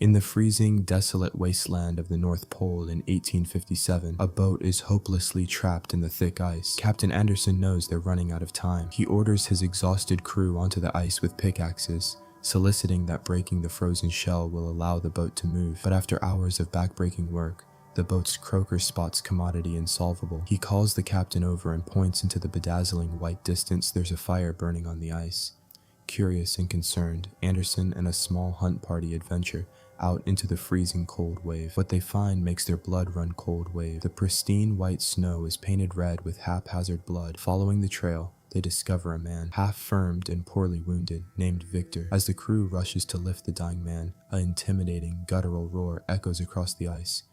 In the freezing, desolate wasteland of the North Pole in 1857, a boat is hopelessly trapped in the thick ice. Captain Anderson knows they're running out of time. He orders his exhausted crew onto the ice with pickaxes, soliciting that breaking the frozen shell will allow the boat to move. But after hours of backbreaking work, the boat's croaker spots commodity insolvable. He calls the captain over and points into the bedazzling white distance. There's a fire burning on the ice. Curious and concerned, Anderson and a small hunt party adventure out into the freezing cold wave. What they find makes their blood run cold wave. The pristine white snow is painted red with haphazard blood. Following the trail, they discover a man, half-firmed and poorly wounded, named Victor. As the crew rushes to lift the dying man, an intimidating, guttural roar echoes across the ice.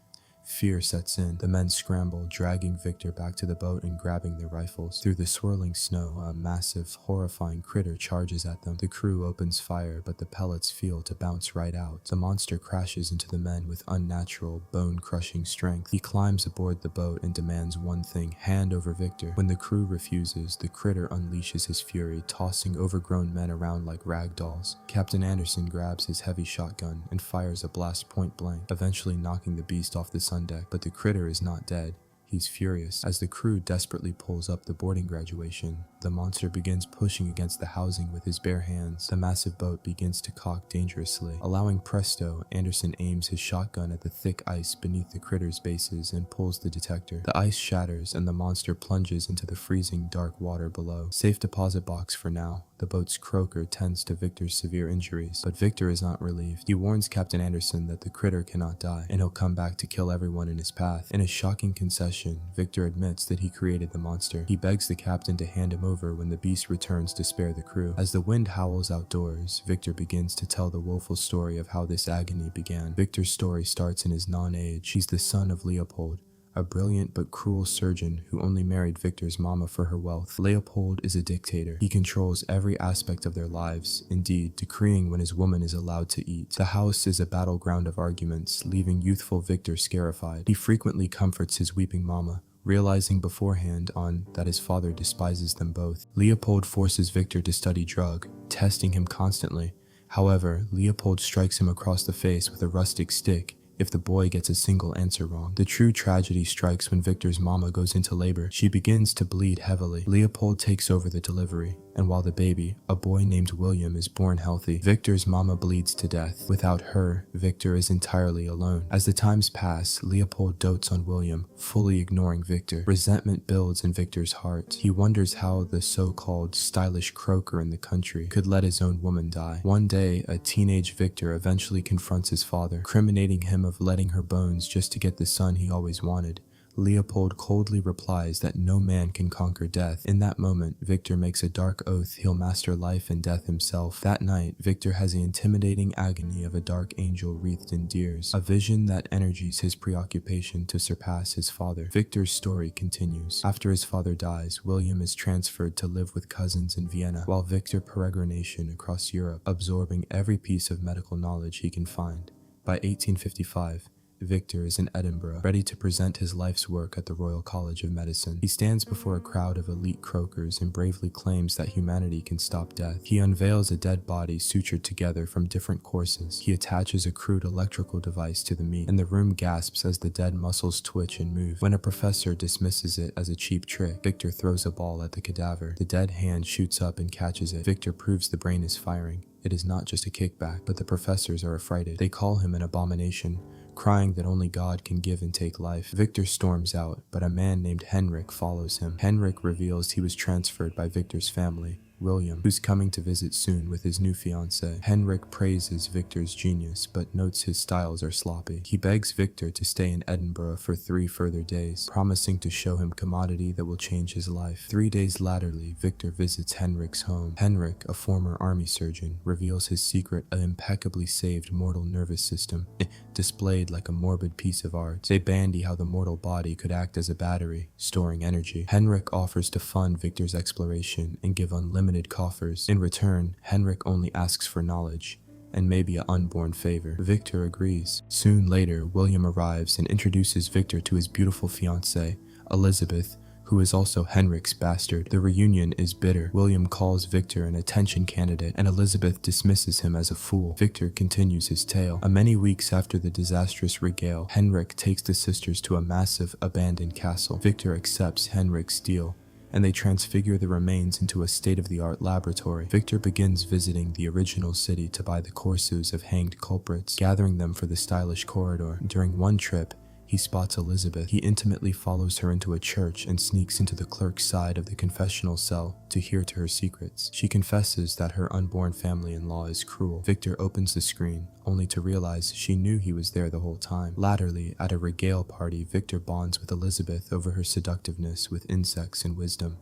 Fear sets in. The men scramble, dragging Victor back to the boat and grabbing their rifles. Through the swirling snow, a massive, horrifying critter charges at them. The crew opens fire, but the pellets feel to bounce right out. The monster crashes into the men with unnatural, bone-crushing strength. He climbs aboard the boat and demands one thing: hand over Victor. When the crew refuses, the critter unleashes his fury, tossing overgrown men around like rag dolls. Captain Anderson grabs his heavy shotgun and fires a blast point blank, eventually knocking the beast off the sun deck. But the critter is not dead. He's furious. As the crew desperately pulls up the boarding graduation, the monster begins pushing against the housing with his bare hands. The massive boat begins to cock dangerously. Allowing presto, Anderson aims his shotgun at the thick ice beneath the critter's bases and pulls the detector. The ice shatters and the monster plunges into the freezing dark water below. Safe deposit box for now. The boat's croaker tends to Victor's severe injuries, but Victor is not relieved. He warns Captain Anderson that the critter cannot die, and he'll come back to kill everyone in his path. In a shocking concession, Victor admits that he created the monster. He begs the captain to hand him over when the beast returns to spare the crew. As the wind howls outdoors, Victor begins to tell the woeful story of how this agony began. Victor's story starts in his non-age. He's the son of Leopold, a brilliant but cruel surgeon who only married Victor's mama for her wealth. Leopold is a dictator. He controls every aspect of their lives, indeed, decreeing when his woman is allowed to eat. The house is a battleground of arguments, leaving youthful Victor scarified. He frequently comforts his weeping mama, realizing beforehand that his father despises them both. Leopold forces Victor to study drug, testing him constantly. However, Leopold strikes him across the face with a rustic stick if the boy gets a single answer wrong. The true tragedy strikes when Victor's mama goes into labor. She begins to bleed heavily. Leopold takes over the delivery, and while the baby, a boy named William, is born healthy, Victor's mama bleeds to death. Without her, Victor is entirely alone. As the times pass, Leopold dotes on William, fully ignoring Victor. Resentment builds in Victor's heart. He wonders how the so-called stylish croaker in the country could let his own woman die. One day, a teenage Victor eventually confronts his father, incriminating him of letting her bones just to get the son he always wanted. Leopold coldly replies that no man can conquer death. In that moment, Victor makes a dark oath he'll master life and death himself. That night, Victor has the intimidating agony of a dark angel wreathed in tears, a vision that energizes his preoccupation to surpass his father. Victor's story continues. After his father dies, William is transferred to live with cousins in Vienna, while Victor peregrination across Europe, absorbing every piece of medical knowledge he can find. By 1855, Victor is in Edinburgh, ready to present his life's work at the Royal College of Medicine. He stands before a crowd of elite croakers and bravely claims that humanity can stop death. He unveils a dead body sutured together from different courses. He attaches a crude electrical device to the meat, and the room gasps as the dead muscles twitch and move. When a professor dismisses it as a cheap trick, Victor throws a ball at the cadaver. The dead hand shoots up and catches it. Victor proves the brain is firing. It is not just a kickback, but the professors are affrighted. They call him an abomination, crying that only God can give and take life. Victor storms out, but a man named Henrik follows him. Henrik reveals he was transferred by Victor's family, William, who's coming to visit soon with his new fiancée. Henrik praises Victor's genius, but notes his styles are sloppy. He begs Victor to stay in Edinburgh for 3 further days, promising to show him commodity that will change his life. 3 days laterally, Victor visits Henrik's home. Henrik, a former army surgeon, reveals his secret, an impeccably saved mortal nervous system, displayed like a morbid piece of art. They bandy how the mortal body could act as a battery, storing energy. Henrik offers to fund Victor's exploration and give unlimited coffers. In return, Henrik only asks for knowledge, and maybe an unborn favor. Victor agrees. Soon later, William arrives and introduces Victor to his beautiful fiancée, Elizabeth, who is also Henrik's bastard. The reunion is bitter. William calls Victor an attention candidate, and Elizabeth dismisses him as a fool. Victor continues his tale. Many weeks after the disastrous regale, Henrik takes the sisters to a massive, abandoned castle. Victor accepts Henrik's deal, and they transfigure the remains into a state-of-the-art laboratory. Victor begins visiting the original city to buy the corpses of hanged culprits, gathering them for the stylish corridor. During one trip, he spots Elizabeth. He intimately follows her into a church and sneaks into the clerk's side of the confessional cell to hear to her secrets. She confesses that her unborn family-in-law is cruel. Victor opens the screen, only to realize she knew he was there the whole time. Latterly, at a regale party, Victor bonds with Elizabeth over her seductiveness with insects and wisdom.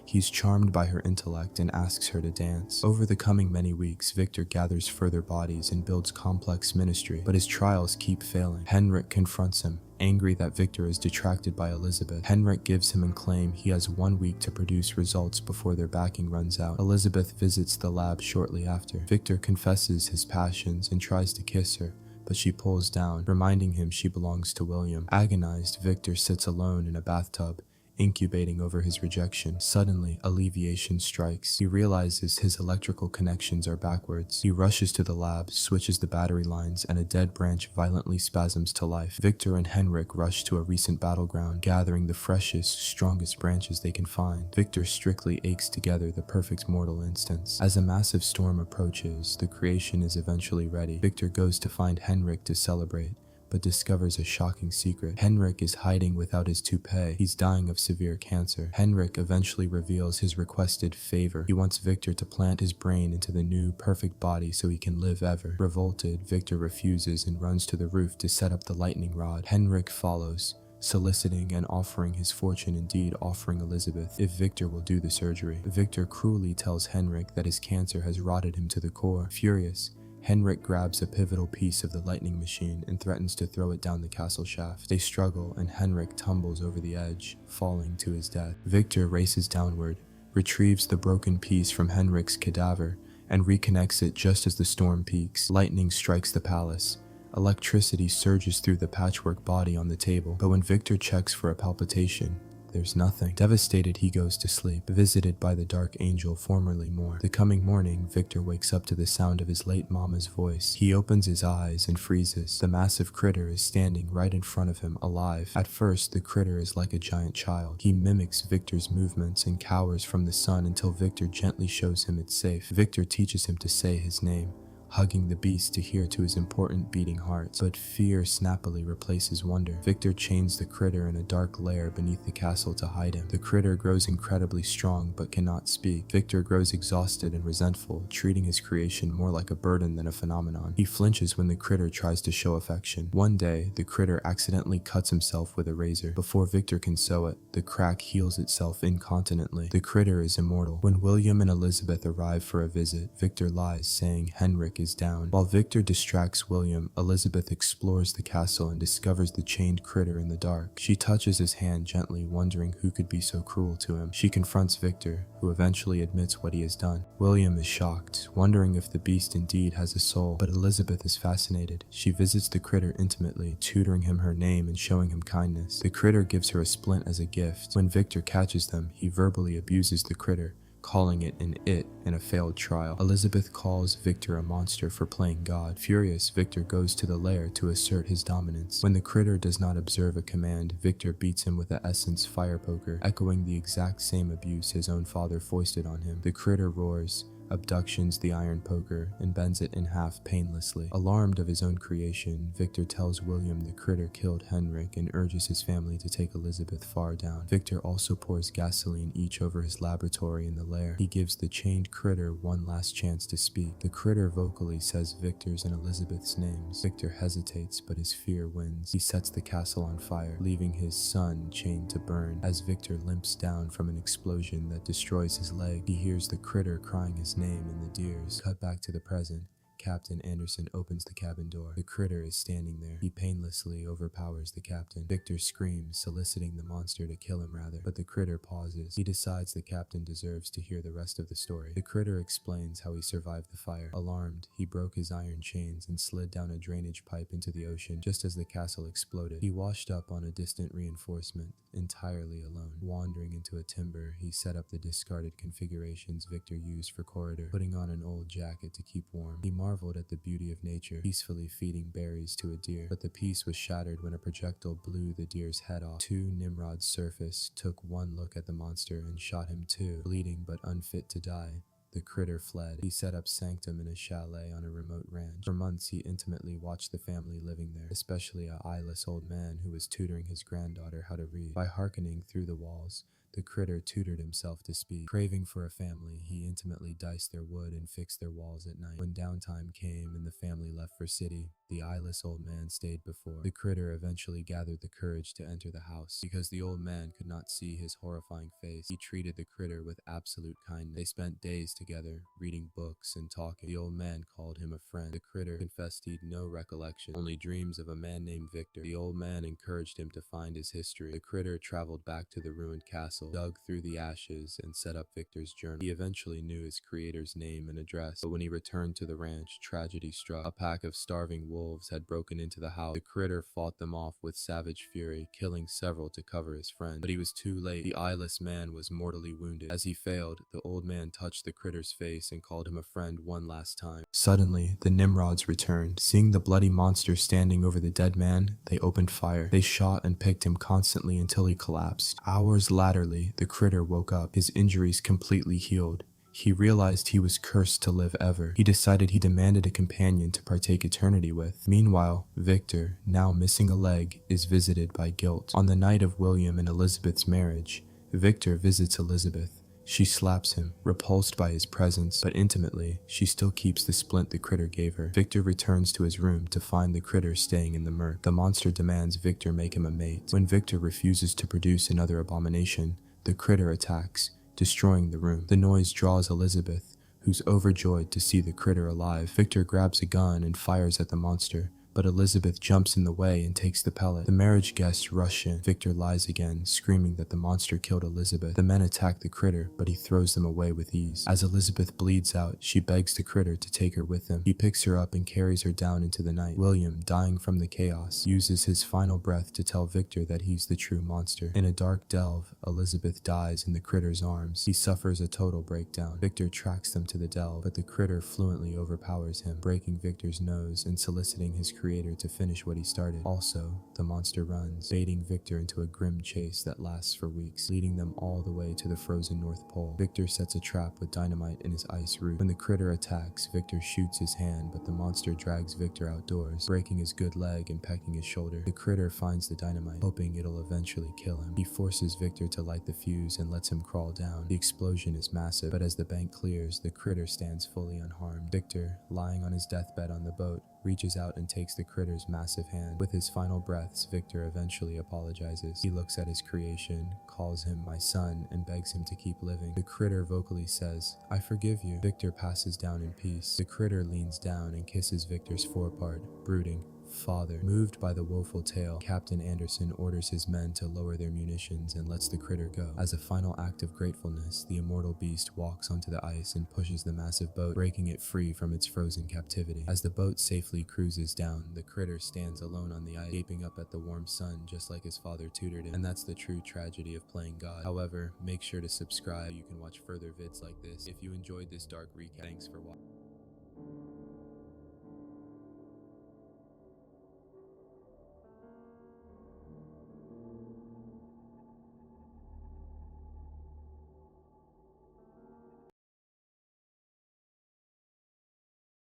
He's charmed by her intellect and asks her to dance. Over the coming many weeks, Victor gathers further bodies and builds complex ministry, but his trials keep failing. Henrik confronts him, angry that Victor is detracted by Elizabeth. Henrik gives him and claims he has 1 week to produce results before their backing runs out. Elizabeth visits the lab shortly after. Victor confesses his passions and tries to kiss her, but she pulls down, reminding him she belongs to William. Agonized, Victor sits alone in a bathtub, incubating over his rejection. Suddenly, alleviation strikes. He realizes his electrical connections are backwards. He rushes to the lab, switches the battery lines, and a dead branch violently spasms to life. Victor and Henrik rush to a recent battleground, gathering the freshest, strongest branches they can find. Victor strictly aches together the perfect mortal instance. As a massive storm approaches, the creation is eventually ready. Victor goes to find Henrik to celebrate, but discovers a shocking secret. Henrik is hiding without his toupee. He's dying of severe cancer. Henrik eventually reveals his requested favor. He wants Victor to plant his brain into the new, perfect body so he can live ever. Revolted, Victor refuses and runs to the roof to set up the lightning rod. Henrik follows, soliciting and offering his fortune, indeed offering Elizabeth if Victor will do the surgery. Victor cruelly tells Henrik that his cancer has rotted him to the core. Furious, Henrik grabs a pivotal piece of the lightning machine and threatens to throw it down the castle shaft. They struggle, and Henrik tumbles over the edge, falling to his death. Victor races downward, retrieves the broken piece from Henrik's cadaver, and reconnects it just as the storm peaks. Lightning strikes the palace. Electricity surges through the patchwork body on the table, but when Victor checks for a palpitation, there's nothing. Devastated, he goes to sleep, visited by the dark angel formerly Moore. The coming morning, Victor wakes up to the sound of his late mama's voice. He opens his eyes and freezes. The massive critter is standing right in front of him, alive. At first, the critter is like a giant child. He mimics Victor's movements and cowers from the sun until Victor gently shows him it's safe. Victor teaches him to say his name, hugging the beast to hear to his important beating heart. But fear snappily replaces wonder. Victor chains the critter in a dark lair beneath the castle to hide him. The critter grows incredibly strong but cannot speak. Victor grows exhausted and resentful, treating his creation more like a burden than a phenomenon. He flinches when the critter tries to show affection. One day, the critter accidentally cuts himself with a razor. Before Victor can sew it, the crack heals itself incontinently. The critter is immortal. When William and Elizabeth arrive for a visit, Victor lies, saying Henrik is down. While Victor distracts William, Elizabeth explores the castle and discovers the chained critter in the dark. She touches his hand gently, wondering who could be so cruel to him. She confronts Victor, who eventually admits what he has done. William is shocked, wondering if the beast indeed has a soul, but Elizabeth is fascinated. She visits the critter intimately, tutoring him her name and showing him kindness. The critter gives her a splint as a gift. When Victor catches them, he verbally abuses the critter, calling it an it in a failed trial. Elizabeth calls Victor a monster for playing God. Furious, Victor goes to the lair to assert his dominance. When the critter does not observe a command, Victor beats him with the Essence fire poker, echoing the exact same abuse his own father foisted on him. The critter roars, abductions the iron poker, and bends it in half painlessly. Alarmed of his own creation, Victor tells William the critter killed Henrik and urges his family to take Elizabeth far down. Victor also pours gasoline each over his laboratory in the lair. He gives the chained critter one last chance to speak. The critter vocally says Victor's and Elizabeth's names. Victor hesitates, but his fear wins. He sets the castle on fire, leaving his son chained to burn. As Victor limps down from an explosion that destroys his leg, he hears the critter crying his name in the deers. Cut back to the present. Captain Anderson opens the cabin door. The critter is standing there. He painlessly overpowers the captain. Victor screams, soliciting the monster to kill him rather, but the critter pauses. He decides the captain deserves to hear the rest of the story. The critter explains how he survived the fire. Alarmed, he broke his iron chains and slid down a drainage pipe into the ocean just as the castle exploded. He washed up on a distant reinforcement, entirely alone. Wandering into a timber, he set up the discarded configurations Victor used for corridor, putting on an old jacket to keep warm. He marveled at the beauty of nature, peacefully feeding berries to a deer, but the peace was shattered when a projectile blew the deer's head off. Two Nimrods surfaced, took one look at the monster, and shot him too. Bleeding but unfit to die, the critter fled. He set up sanctum in a chalet on a remote ranch. For months, he intimately watched the family living there, especially a eyeless old man who was tutoring his granddaughter how to read. By hearkening through the walls, the critter tutored himself to speak. Craving for a family, he intimately diced their wood and fixed their walls at night. When downtime came and the family left for city, the eyeless old man stayed before. The critter eventually gathered the courage to enter the house. Because the old man could not see his horrifying face, he treated the critter with absolute kindness. They spent days together, reading books and talking. The old man called him a friend. The critter confessed he'd no recollection, only dreams of a man named Victor. The old man encouraged him to find his history. The critter traveled back to the ruined castle, dug through the ashes, and set up Victor's journal. He eventually knew his creator's name and address, but when he returned to the ranch, tragedy struck. A pack of starving wolves had broken into the house. The critter fought them off with savage fury, killing several to cover his friend. But he was too late. The eyeless man was mortally wounded. As he failed, the old man touched the critter's face and called him a friend one last time. Suddenly, the Nimrods returned. Seeing the bloody monster standing over the dead man, they opened fire. They shot and picked him constantly until he collapsed. Hours latterly, the critter woke up, his injuries completely healed. He realized he was cursed to live ever. He decided he demanded a companion to partake eternity with. Meanwhile, Victor, now missing a leg, is visited by guilt. On the night of William and Elizabeth's marriage, Victor visits Elizabeth. She slaps him, repulsed by his presence, but intimately, she still keeps the splint the critter gave her. Victor returns to his room to find the critter staying in the murk. The monster demands Victor make him a mate. When Victor refuses to produce another abomination, the critter attacks, destroying the room. The noise draws Elizabeth, who's overjoyed to see the critter alive. Victor grabs a gun and fires at the monster, but Elizabeth jumps in the way and takes the pellet. The marriage guests rush in. Victor lies again, screaming that the monster killed Elizabeth. The men attack the critter, but he throws them away with ease. As Elizabeth bleeds out, she begs the critter to take her with him. He picks her up and carries her down into the night. William, dying from the chaos, uses his final breath to tell Victor that he's the true monster. In a dark delve, Elizabeth dies in the critter's arms. He suffers a total breakdown. Victor tracks them to the delve, but the critter fluently overpowers him, breaking Victor's nose and soliciting his creator to finish what he started. Also, the monster runs, baiting Victor into a grim chase that lasts for weeks, leading them all the way to the frozen North Pole. Victor sets a trap with dynamite in his ice root. When the critter attacks, Victor shoots his hand, but the monster drags Victor outdoors, breaking his good leg and pecking his shoulder. The critter finds the dynamite, hoping it'll eventually kill him. He forces Victor to light the fuse and lets him crawl down. The explosion is massive, but as the bank clears, the critter stands fully unharmed. Victor, lying on his deathbed on the boat, reaches out and takes the critter's massive hand. With his final breaths, Victor eventually apologizes. He looks at his creation, calls him my son, and begs him to keep living. The critter vocally says, "I forgive you." Victor passes down in peace. The critter leans down and kisses Victor's forepart, brooding, "Father." Moved by the woeful tale, Captain Anderson orders his men to lower their munitions and lets the critter go. As a final act of gratefulness, the immortal beast walks onto the ice and pushes the massive boat, breaking it free from its frozen captivity. As the boat safely cruises down, the critter stands alone on the ice, gaping up at the warm sun just like his father tutored him. And that's the true tragedy of playing God. However, make sure to subscribe. You can watch further vids like this. If you enjoyed this dark recap, thanks for watching.